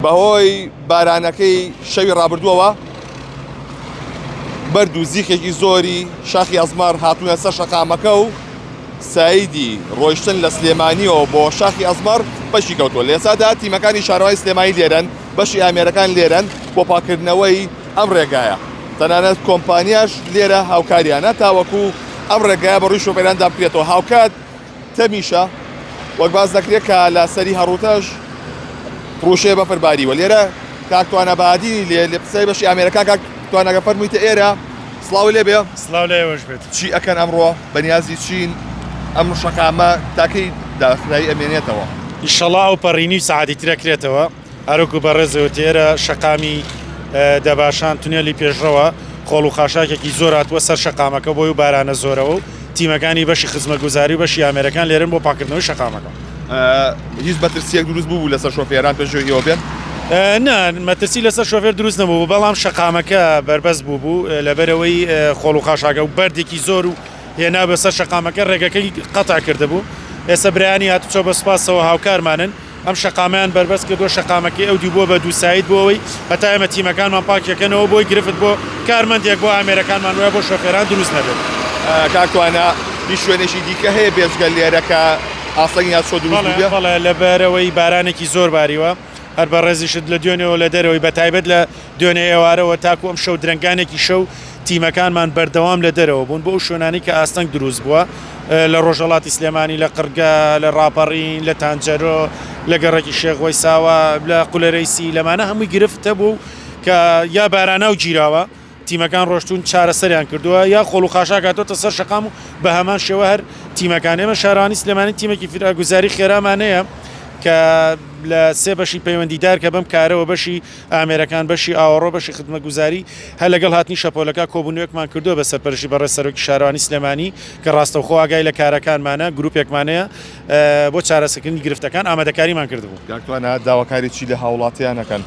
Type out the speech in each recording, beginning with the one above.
بەهۆی بارانەکەی شەوی ڕابردووەوە بەرد و زیخێکی زۆری شاخی ئەزمار هاتوونە سەر شەقامەکە و سایدی ڕۆیشتن لە سلێمانیەوە بۆ شاخی ئەزمار بەشی کەوتووە. لە ئێستادا تیمەکانی شارەوای سلێمانی لێرەن، بەشی ئامێرەکان لێرەن بۆ پاکردنەوەی ئەم ڕێگایە. تەنانەت کۆمپانیاش لێرە هاوکاریانە تاوەکو ئەم ڕێگایە بەڕووی شۆفێراندا بکرێتەوە. هاوکات تەمیشە وەک باز دەکرێت کە لە سەری هەڕووتەش ڕوشێ بەفرباریوە. لێرە کاکتوانە بادی لێ قسەی بەشی ئامێرەکان کاکتوانەکە فەرموویتە ئێرە سڵاو لێ بێ. سڵاو لێوەش بێت. چی ئەکەن ئەمڕۆ بەنیازی چین ئەم شەقامە تاکەی داخرایی ئەمێنێتەوە؟ ئیشەڵا ئەو پەڕینی سەعاتی ترەکرێتەوە هەروکو بەڕێزەوە تێرە شەقامی دەباشان تونێلی پێشڕەوە خۆڵ و خاشاکێکی زۆر هاتووە سەر شەقامەکە بۆی و بارانە زۆرەوە و تیمەکانی بەشی خزمەتگوزاری و بەشی ئامێرەکان لێرن بۆ پاکردنەوەی شەقامەکە. هیچ بەترسیەک دروست بوو لەسەر شۆفێران پێشەوەی ئێوە بێن؟ نه مەترسی لەسەر شۆفێر دروست نەبوو، بەڵام شەقامەکە بەربەست بوو لەبەرەوەی خۆڵ و خاشاکە و بەردێکی زۆر و هێنا بەسەر شەقامەکە ڕێگەکەی قەتع کردهبوو. ئێستا برایانی هاتوچۆ بە سپاسەوە هاوکارمانن ئەم شەقامیان بەربەست کردووە شەقامەکەی ئەو دی بووە بە دووسایت بۆەوەی هەتا ئێمە تیمەکانمان پاکەکەنەوە بۆی گرفت بۆ کارمەندێک بۆ ئامێرەکانمان وایە بۆ شۆفێران دروست نەبێت. کاکتوانە هیچ شوێنێکی دیکە هەیە بێجگە لێرەکە ئاسەنگی هات چۆ دروست بێ؟ بەڵێ لەبەرەوەی بارانێکی زۆر باریوە هەر بە ڕێزیشت لە دوێنێەوە لە دەرەوەی بەتایبەت لە دوێنێ ئێوارەوە تاکو ئەم شەو درنگانێکی شەو تیمەکانمان بەردەوام لە دەرەوە بوون بۆ ئەو شوێنانی کە ئاستەنگ دروست بووە لە ڕۆژهەڵاتی سلێمانی لە قرگە لە ڕاپەڕین لە تانجەرۆ لە گەڕێکی شێخۆی ساوە لە قولەرەیسی لەمانە هەمووی گرفتە بوو کە یا بارانە و گیراوە تیمەکان ڕۆشتون چارەسەریان کردووە یا خۆڵ و خاشاک هاتۆتە سەر شەقام و بە هەمان شێوە هەر تیمەکان ئێمە شارەوانی سلێمانی تیمێکی فراگوزاری خێرامانەیە کە لە سێ بەشی پەیوەندیدار کە بەم کارەوە بەشی ئامێرەکان بەشی ئاوەڕۆ بەشی خزمەتگوزاری هەر لەگەڵ هاتنی شەپۆلەکە کۆبوونەوەکمان کردووە بە سەرپەرشی بەڕێز سەرۆکی شارەوانی سلێمانی کە ڕاستەوخۆ ئاگای لە کارەکانمانە گروپێکمانەیە بۆ چارەسەکردنی گرفتەکان ئامادەکاریمان کردبوو. کاکتوانە داواکاری چی لە هاوڵاتیانەکەن؟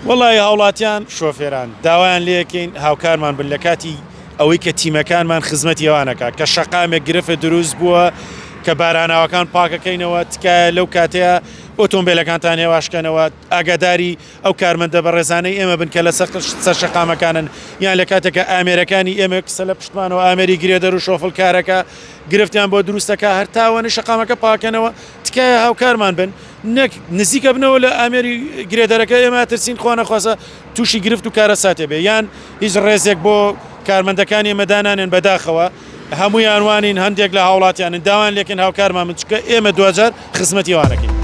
وەڵی هاوڵاتیان شۆفێران داوایان لێکەین هاوکارمان بن لە کاتی ئەوەی کە تیمەکانمان خزمەتی ئەوانەکە کە شەقامێک گرفت دروست بووە کە باراناوەکان پاکەکەینەوە تکایە لەو کاتەیە ئۆتۆمبیلەکانتان هێواشکەنەوە ئاگاداری ئەو کارمەندە بە ڕێزانەی ئێمە بن کە لە سەر شەقامەکانن یان لە کاتێکە ئامێرەکانی ئێمە کسە لە پشتمانەوە ئامێری گرێدەر و شۆفڵ کارەکە گرفتیان بۆ دروستەکە هەر تاوەنە شەقامەکە پاکەنەوە تکایە هاوکارمان بن نەک نزیکە بنەوە لە ئامێری گرێدەرەکە ئێمە ترسین خۆ نەخواسە تووشی گرفت و کارە ساتێ بێ یان هیچ ڕێزێک بۆ کارمەندەکانی ئێمەدانانێن بەداخەوە هەمووی ئەوانین هەندێک لە هاوڵاتیانن داوان لێکن هاوکارمان چکە ئێمە دوجار خزمەتی ئەوانەکەین.